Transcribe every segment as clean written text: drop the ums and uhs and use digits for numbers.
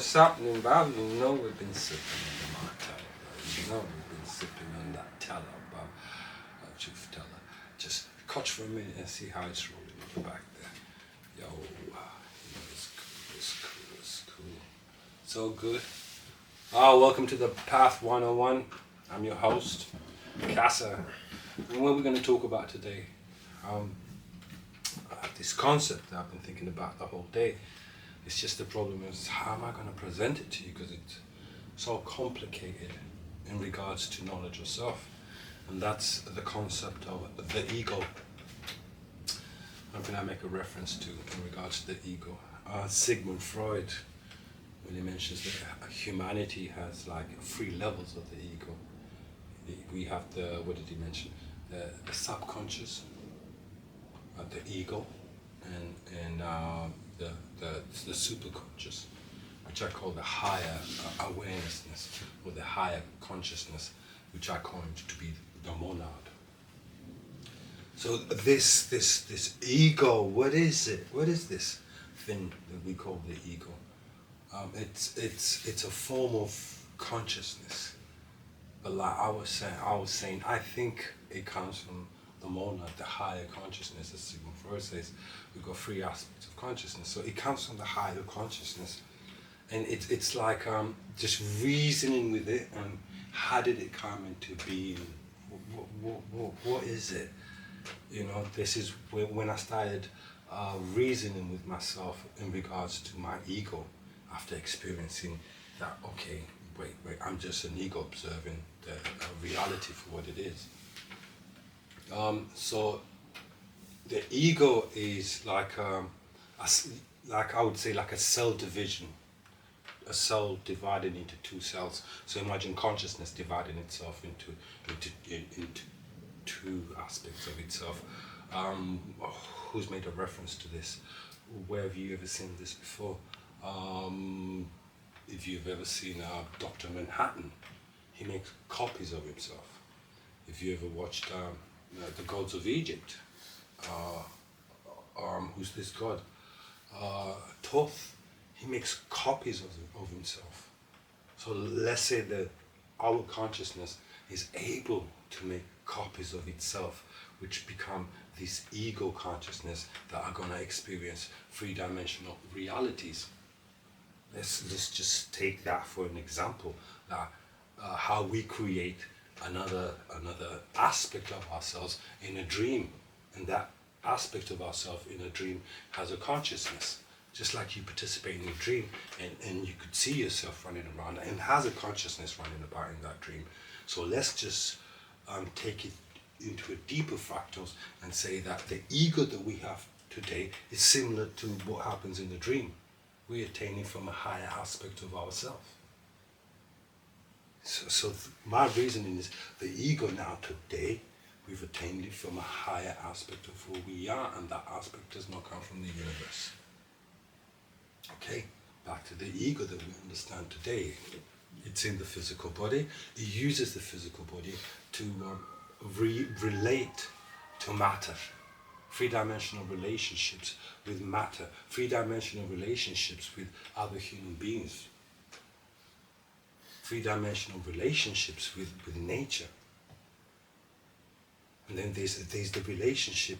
What's happening, Bob? You know we've been sipping on the mocktail. You know we've been sipping on that teller, Bob. Truth teller. Just catch for a minute and see how it's rolling in the back there. Yo, it's cool, it's cool. So good. Welcome to the Path 101. I'm your host, Kassa. And what we're going to talk about today, I have this concept that I've been thinking about the whole day. It's just the problem is how am I going to present it to you, because it's so complicated in regards to knowledge of self, and that's the concept of the ego. Something I make a reference to in regards to the ego. Sigmund Freud, when he mentions that humanity has like 3 levels of the ego. We have the, what did he mention? The subconscious, the ego, and the superconscious, which I call the higher awarenessness, or the higher consciousness, which I call to be the monad. So this ego, what is it? What is this thing that we call the ego? It's a form of consciousness. But like I was saying, I think it comes from the monad, the higher consciousness, as Sigmund Freud says. We've got 3 aspects of consciousness. So it comes from the higher consciousness. And it's like just reasoning with it, and how did it come into being? What is it? You know, this is when I started reasoning with myself in regards to my ego, after experiencing that, okay, wait, I'm just an ego observing the reality for what it is. So the ego is like I would say like a cell division, a cell divided into 2 cells. So imagine consciousness dividing itself into 2 aspects of itself. Who's made a reference to this? Where have you ever seen this before? If you've ever seen Dr. Manhattan, he makes copies of himself. If you ever watched the gods of Egypt, who's this god? Thoth, he makes copies of himself. So let's say that our consciousness is able to make copies of itself, which become this ego consciousness that are going to experience 3-dimensional realities. Let's just take that for an example, that how we create another aspect of ourselves in a dream, and that aspect of ourselves in a dream has a consciousness, just like you participate in a dream and you could see yourself running around and has a consciousness running about in that dream. So let's just take it into a deeper fractals and say that the ego that we have today is similar to what happens in the dream. We're attaining from a higher aspect of ourselves. So my reasoning is the ego now today, we've attained it from a higher aspect of who we are, and that aspect does not come from the universe. Okay, back to the ego that we understand today. It's in the physical body. It uses the physical body to relate to matter. 3-dimensional relationships with matter, 3-dimensional relationships with other human beings, 3-dimensional relationships with nature. And then there's the relationship,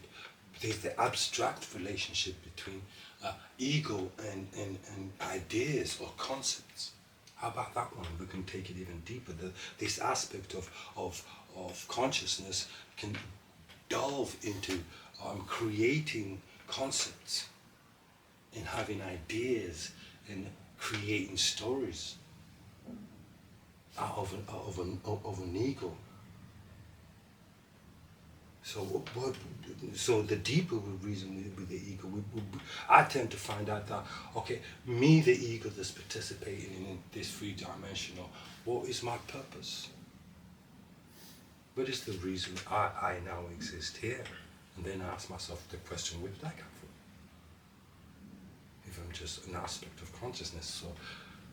there's the abstract relationship between ego and ideas or concepts. How about that one? We can take it even deeper. This aspect of consciousness can delve into creating concepts and having ideas and creating stories out of an ego. So the deeper we reason with the ego, I tend to find out that, okay, me, the ego that's participating in this 3-dimensional, what is my purpose? What is the reason I now exist here? And then I ask myself the question, where did I come from? If I'm just an aspect of consciousness. So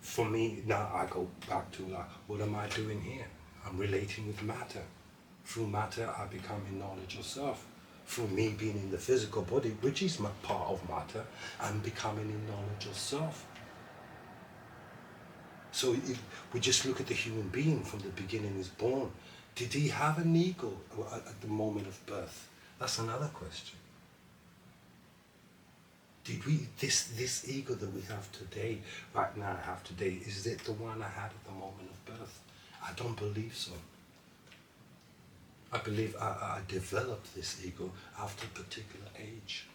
for me, now I go back to what am I doing here? I'm relating with matter. Through matter, I become in knowledge of self. Through me being in the physical body, which is part of matter, I'm becoming in knowledge of self. So if we just look at the human being from the beginning he's born, did he have an ego at the moment of birth? That's another question. Did we, this ego that we have today, right now I have today, is it the one I had at the moment of birth? I don't believe so. I believe I developed this ego after a particular age.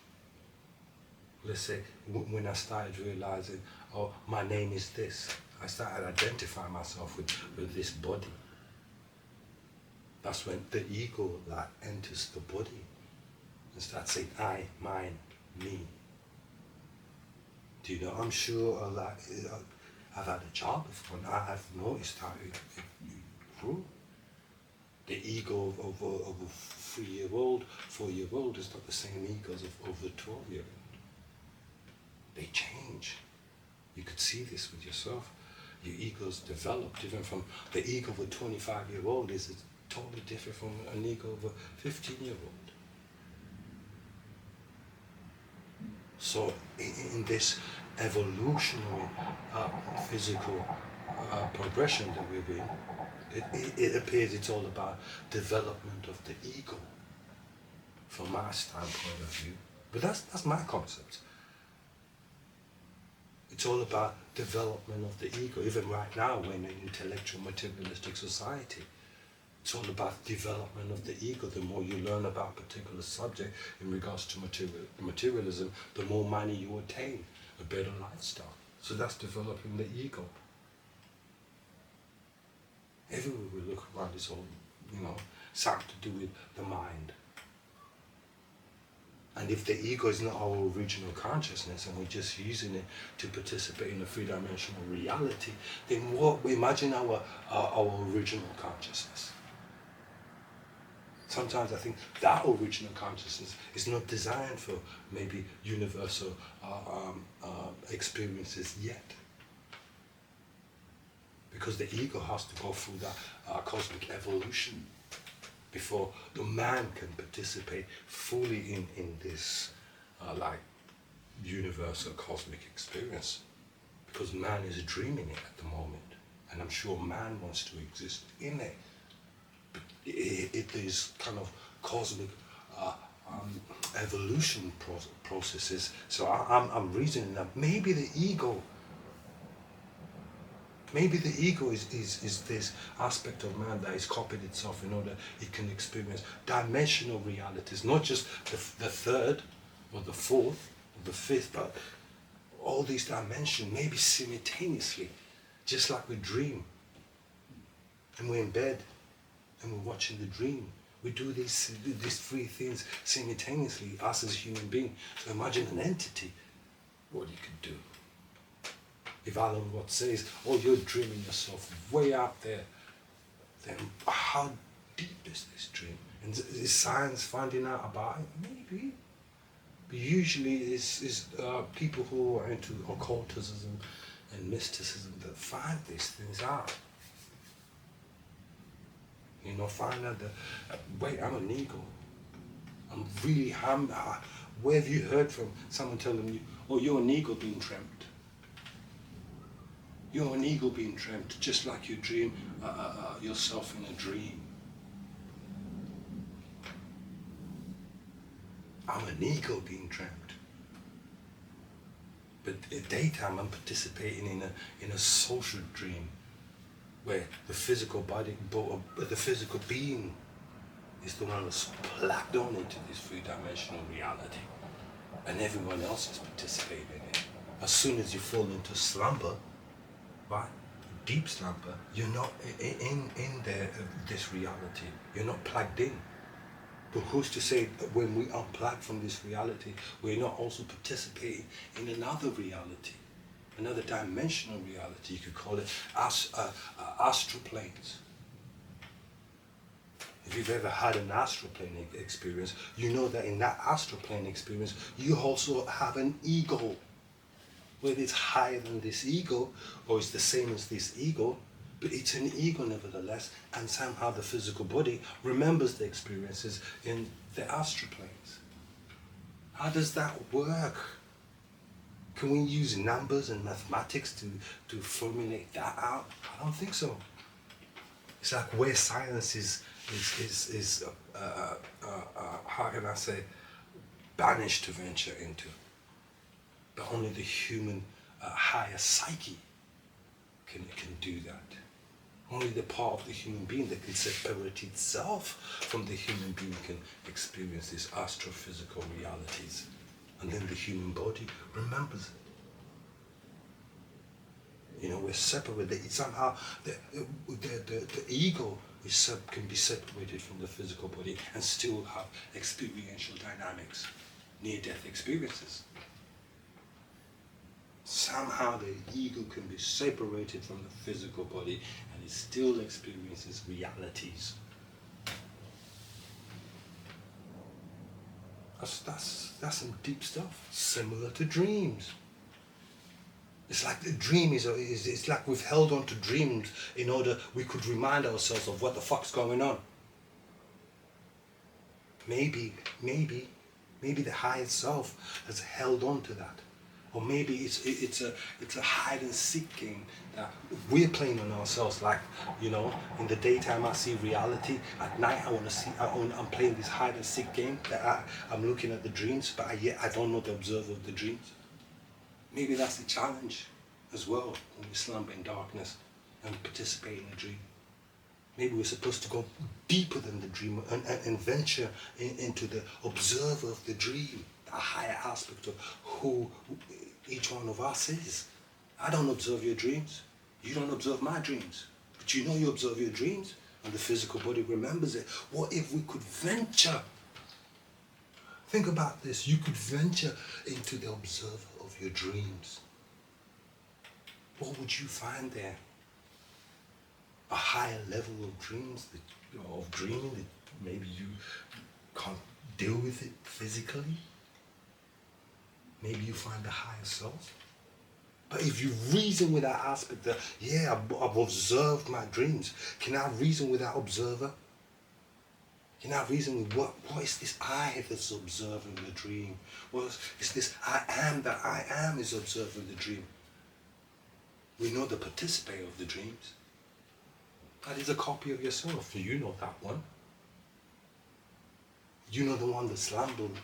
Let's say when I started realizing, oh, my name is this. I started identifying myself with this body. That's when the ego that enters the body and starts saying, I, mine, me. Do you know, I'm sure I've had a child before and I have noticed how it grew. The ego of a 3-year-old, 4-year-old is not the same ego as of a 12-year-old. They change. You could see this with yourself. Your ego's developed. Even from the ego of a 25-year-old is totally different from an ego of a 15-year-old. So in this evolutionary physical progression that we're in, it appears it's all about development of the ego from my standpoint of view. But that's my concept. It's all about development of the ego. Even right now, we're in an intellectual materialistic society. It's all about development of the ego. The more you learn about a particular subject in regards to materialism, the more money you attain, a better lifestyle. So that's developing the ego. Everywhere we look around is all, something to do with the mind. And if the ego is not our original consciousness and we're just using it to participate in a three-dimensional reality, then what? Imagine our original consciousness. Sometimes I think that original consciousness is not designed for maybe universal experiences yet. Because the ego has to go through that cosmic evolution before the man can participate fully in this universal cosmic experience. Because man is dreaming it at the moment. And I'm sure man wants to exist in it. But it is kind of cosmic evolution processes. So I'm reasoning that maybe the ego is this aspect of man that is copied itself in order it can experience dimensional realities, not just the third or the fourth or the fifth, but all these dimensions, maybe simultaneously, just like we dream. And we're in bed and we're watching the dream. We do these 3 things simultaneously, us as human beings. So imagine an entity, what you could do. If Alan Watts says, oh, you're dreaming yourself way out there, then how deep is this dream? And is science finding out about it? Maybe. But usually it's people who are into occultism and mysticism that find these things out. Find out that, wait, I'm an ego. Where have you heard from someone telling you, oh, you're an ego being dreamt? You're an ego being dreamt, just like you dream yourself in a dream. I'm an ego being dreamt. But at daytime, I'm participating in a social dream, where the physical body, the physical being, is the one that's plugged on into this 3-dimensional reality, and everyone else is participating in it. As soon as you fall into slumber, right? Deep slumber, you're not in this reality. You're not plugged in. But who's to say that when we unplug from this reality, we're not also participating in another reality, another dimensional reality? You could call it astral planes. If you've ever had an astral plane experience, you know that in that astral plane experience, you also have an ego. Whether it's higher than this ego, or it's the same as this ego, but it's an ego nevertheless, and somehow the physical body remembers the experiences in the astral planes. How does that work? Can we use numbers and mathematics to formulate that out? I don't think so. It's like where science is how can I say, banished to venture into. But only the human higher psyche can do that. Only the part of the human being that can separate itself from the human being can experience these astrophysical realities. And then the human body remembers it. We're separated. Somehow the ego can be separated from the physical body and still have experiential dynamics, near-death experiences. Somehow the ego can be separated from the physical body and it still experiences realities. That's some deep stuff, similar to dreams. It's like the dream it's like we've held on to dreams in order we could remind ourselves of what the fuck's going on. Maybe the higher self has held on to that. Or maybe it's a hide and seek game that we're playing on ourselves. Like, in the daytime I see reality. At night I'm playing this hide and seek game that I'm looking at the dreams, but I don't know the observer of the dreams. Maybe that's the challenge as well when we slumber in darkness and participate in a dream. Maybe we're supposed to go deeper than the dream and venture into the observer of the dream, a higher aspect of who each one of us is. I don't observe your dreams. You don't observe my dreams. But you observe your dreams and the physical body remembers it. What if we could venture? Think about this. You could venture into the observer of your dreams. What would you find there? A higher level of dreams, of dreaming that maybe you can't deal with it physically. Maybe you find a higher self. But if you reason with that aspect that, I've observed my dreams, can I reason with that observer? Can I reason with what is this I that's observing the dream? What is this I am that I am is observing the dream? We know the participator of the dreams. That is a copy of yourself. You know that one. You know the one that's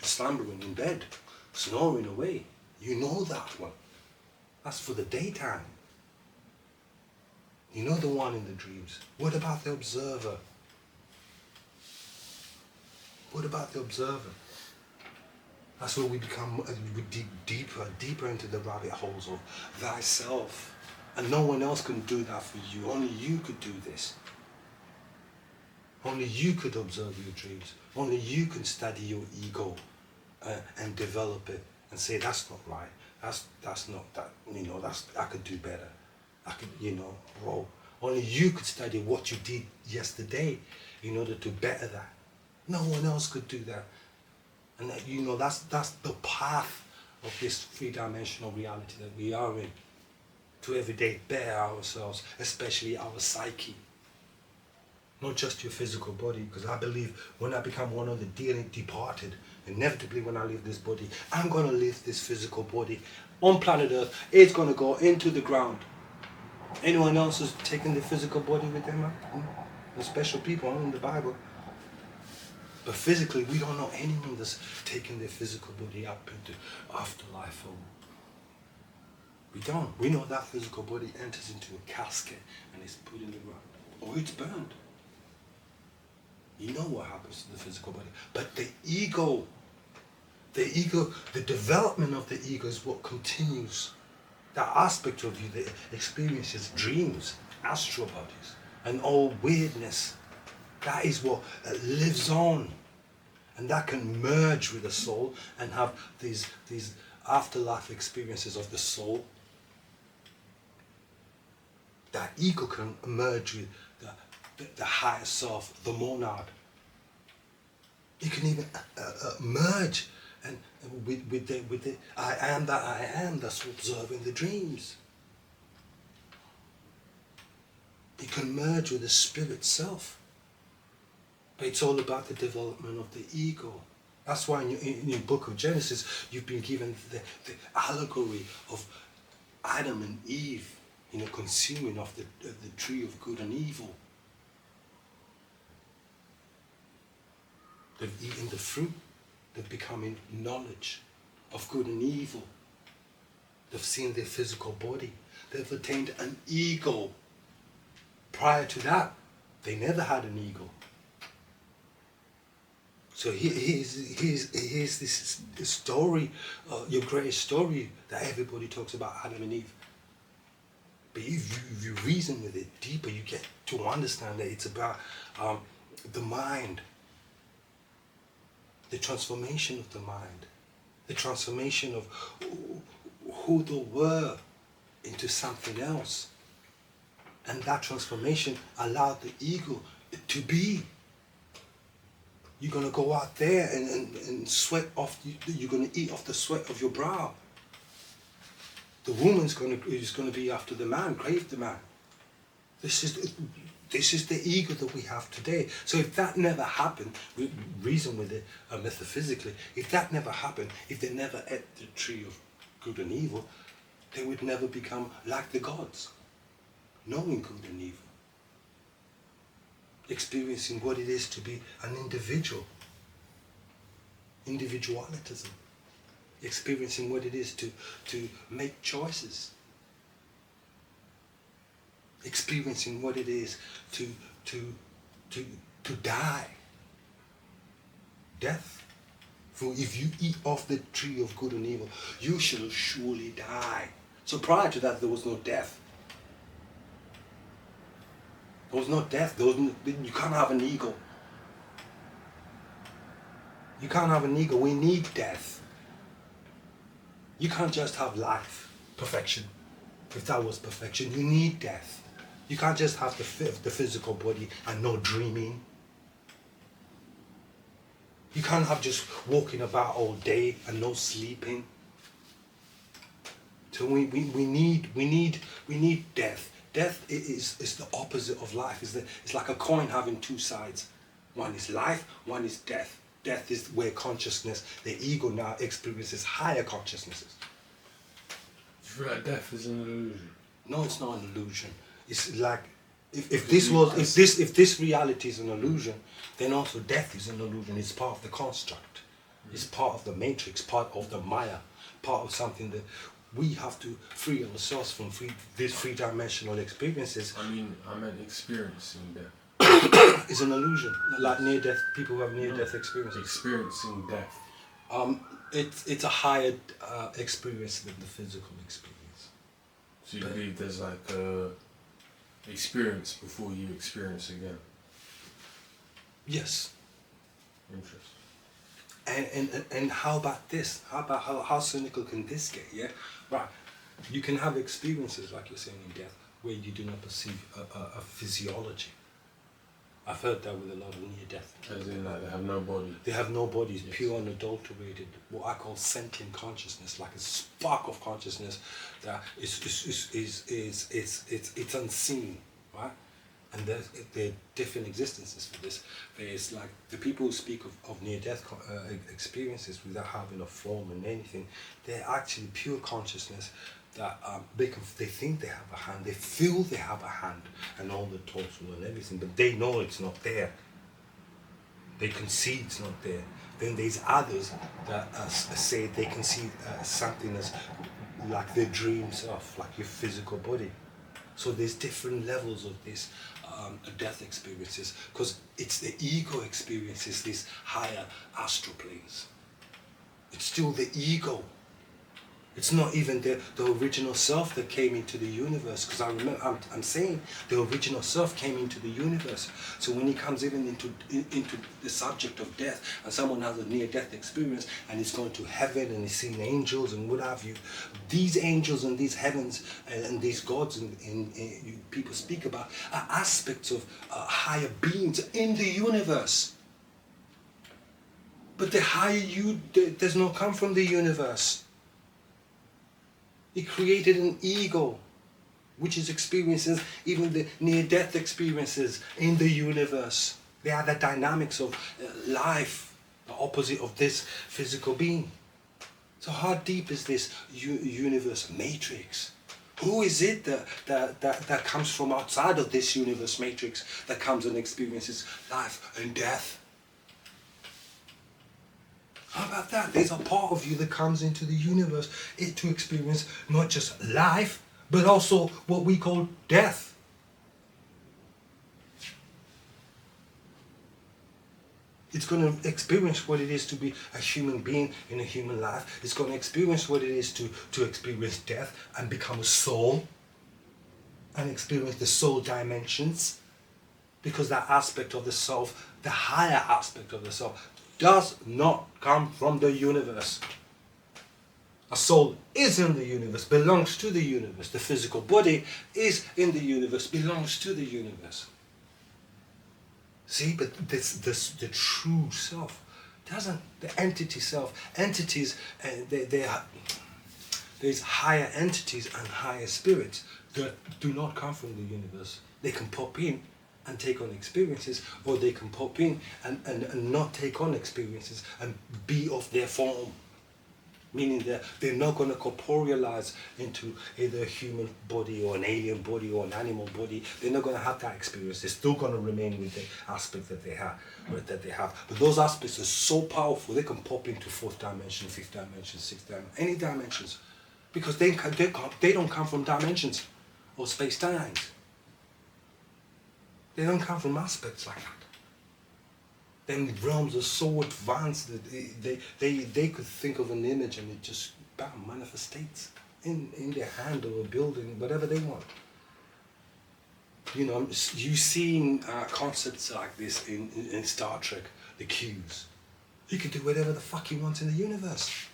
slumbering in bed, snoring away. You know that one. That's for the daytime. You know the one in the dreams. What about the observer? What about the observer? That's where we dig deeper into the rabbit holes of thyself. And no one else can do that for you. Only you could do this. Only you could observe your dreams. Only you can study your ego and develop it and say that's not right. That's not that. I could do better. I could, Only you could study what you did yesterday in order to better that. No one else could do that. And that's the path of this three-dimensional reality that we are in. To every day better ourselves, especially our psyche. Not just your physical body, because I believe when I become one of the dearly departed, inevitably when I leave this body, I'm going to leave this physical body on planet Earth. It's going to go into the ground. Anyone else who's taken the physical body with them? The special people in the Bible. But physically, we don't know anyone that's taken their physical body up into afterlife. We don't. We know that physical body enters into a casket and is put in the ground. Or it's burned. You know what happens to the physical body. But the ego, the development of the ego is what continues. That aspect of you that experiences dreams, astral bodies, and all weirdness. That is what lives on. And that can merge with the soul and have these afterlife experiences of the soul. That ego can merge with the higher self, the monad. It can even merge and with the I am that I am that's observing the dreams. It can merge with the spirit self. But it's all about the development of the ego That's why in your book of Genesis, you've been given the allegory of Adam and Eve, consuming of the tree of good and evil. They've eaten the fruit. They've become in knowledge of good and evil. They've seen their physical body. They've attained an ego. Prior to that, they never had an ego. So here's this story, your greatest story that everybody talks about, Adam and Eve. But if you reason with it deeper, you get to understand that it's about the mind, the transformation of the mind, the transformation of who they were into something else. And that transformation allowed the ego to be. You're going to go out there and sweat off, you're going to eat off the sweat of your brow. The woman's going to be after the man, crave the man. This is the ego that we have today. So if that never happened, we reason with it metaphysically, if that never happened, if they never ate the tree of good and evil, they would never become like the gods, knowing good and evil, experiencing what it is to be an individual, individualism, experiencing what it is to make choices, experiencing what it is to die, death. For if you eat off the tree of good and evil, you shall surely die. So prior to that, there was no death. There was no death. You can't have an ego. You can't have an ego. We need death. You can't just have life, perfection. If that was perfection, you need death. You can't just have the physical body and no dreaming. You can't have just walking about all day and no sleeping. So we need death. Death is the opposite of life. It's like a coin having two sides. One is life, one is death. Death is where consciousness, the ego now experiences higher consciousnesses. You feel like death is an illusion? No, it's not an illusion. It's like if this reality is an illusion, then also death is an illusion. It's part of the construct. It's part of the matrix, part of the Maya, part of something that we have to free ourselves from these three-dimensional experiences. I meant experiencing death. It's an illusion, like near-death, people who have near-death experiences. Experiencing death. It's a higher experience than the physical experience. So you believe there's like a experience before you experience again? Yes. Interesting. And how about this? How cynical can this get? Yeah, right. You can have experiences like you're saying in death where you do not perceive a physiology. I've heard that with a lot of near-death. As in, like, they have no body. They have no body. It's pure, unadulterated, what I call sentient consciousness, like a spark of consciousness that it's unseen, right? And there are different existences for this. There's like the people who speak of near-death experiences without having a form and anything. They're actually pure consciousness that they think they have a hand, they feel they have a hand and all the torso and everything, but they know it's not there. They can see it's not there. Then there's others that say they can see something as like their dream self, like your physical body. So there's different levels of this death experiences, because it's the ego experiences these higher astral planes. It's still the ego. It's not even the original self that came into the universe, because I remember, I'm saying the original self came into the universe. So when he comes even into the subject of death, and someone has a near-death experience, and he's going to heaven, and he's seeing angels and what have you, these angels and these heavens and these gods and people speak about are aspects of higher beings in the universe. But the higher you does not come from the universe. He created an ego, which is experiences, even the near-death experiences in the universe. They are the dynamics of life. the opposite of this physical being. So how deep is this universe matrix? Who is it that comes from outside of this universe matrix, that comes and experiences life and death? How about that? There's a part of you that comes into the universe to experience not just life, but also what we call death. It's going to experience what it is to be a human being in a human life. It's going to experience what it is to experience death and become a soul and experience the soul dimensions, because that aspect of the self, the higher aspect of the self, does not come from the universe. A soul is in the universe, belongs to the universe. The physical body is in the universe, belongs to the universe. See, but the true self doesn't, the entity self, entities, there's higher entities and higher spirits that do not come from the universe. They can pop in and take on experiences, or they can pop in and not take on experiences and be of their form. Meaning they're not going to corporealize into either a human body or an alien body or an animal body. They're not going to have that experience. They're still going to remain with the aspect that they have. But those aspects are so powerful, they can pop into fourth dimension, fifth dimension, sixth dimension, any dimensions. Because they don't come from dimensions or space-times. They don't come from aspects like that. Them realms are so advanced that they could think of an image and it just bam, manifestates in their hand or a building, whatever they want. You know, you've seen concepts like this in Star Trek, the Qs. He can do whatever the fuck he wants in the universe.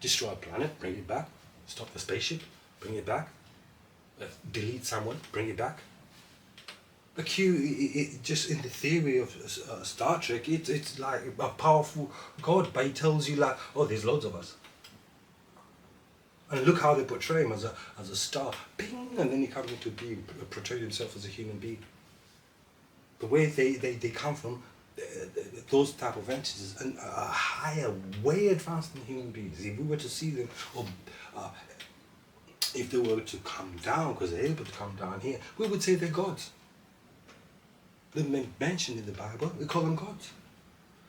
Destroy a planet, bring it back. Stop the spaceship, bring it back. Delete someone, bring it back. The Q, it just in the theory of Star Trek, it's like a powerful god, but he tells you like, oh, there's loads of us. And look how they portray him as a star, ping, and then he comes into being, portray himself as a human being. The way they come from, those type of entities, and are higher, way advanced than human beings. If we were to see them, or if they were to come down, because they're able to come down here, we would say they're gods. They're mentioned in the Bible, we call them gods.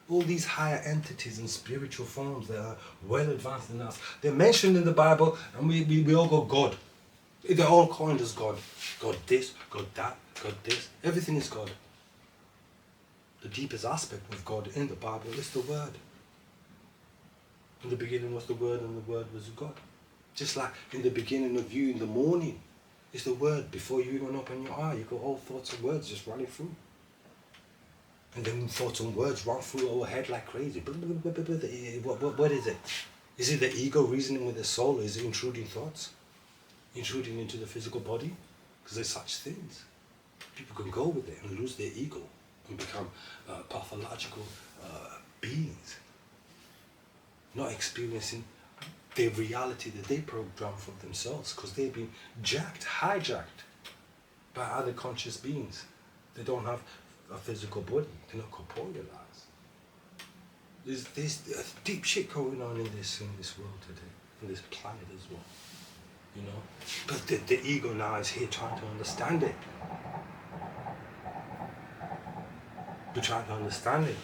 All these higher entities and spiritual forms that are well advanced than us, they're mentioned in the Bible, and we all go God. They're all coined as God. God this, God that, God this. Everything is God. The deepest aspect of God in the Bible is the Word. In the beginning was the Word, and the Word was God. Just like in the beginning of you in the morning is the Word. Before you even open your eye, you got all thoughts and words just running through. And then thoughts and words run through our head like crazy. What is it? Is it the ego reasoning with the soul? Is it intruding thoughts? Intruding into the physical body? Because there's such things. People can go with it and lose their ego and become pathological beings. Not experiencing the reality that they program for themselves, because they've been hijacked by other conscious beings. They don't have a physical body, cannot corporealize. There's deep shit going on in this world today, in this planet as well. You know? But the ego now is here trying to understand it. We're trying to understand it.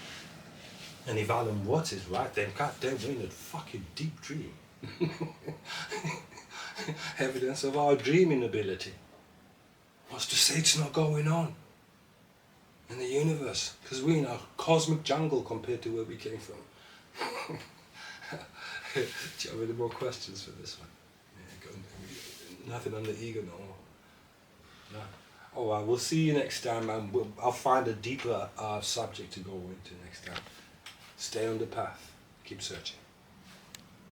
And if Alan Watts is right, then goddamn we're in a fucking deep dream. Evidence of our dreaming ability. What's to say it's not going on in the universe? Because we're in a cosmic jungle compared to where we came from. Do you have any more questions for this one? Yeah, nothing on the ego no more. No. Alright, we'll see you next time, and I'll find a deeper subject to go into next time. Stay on the path. Keep searching.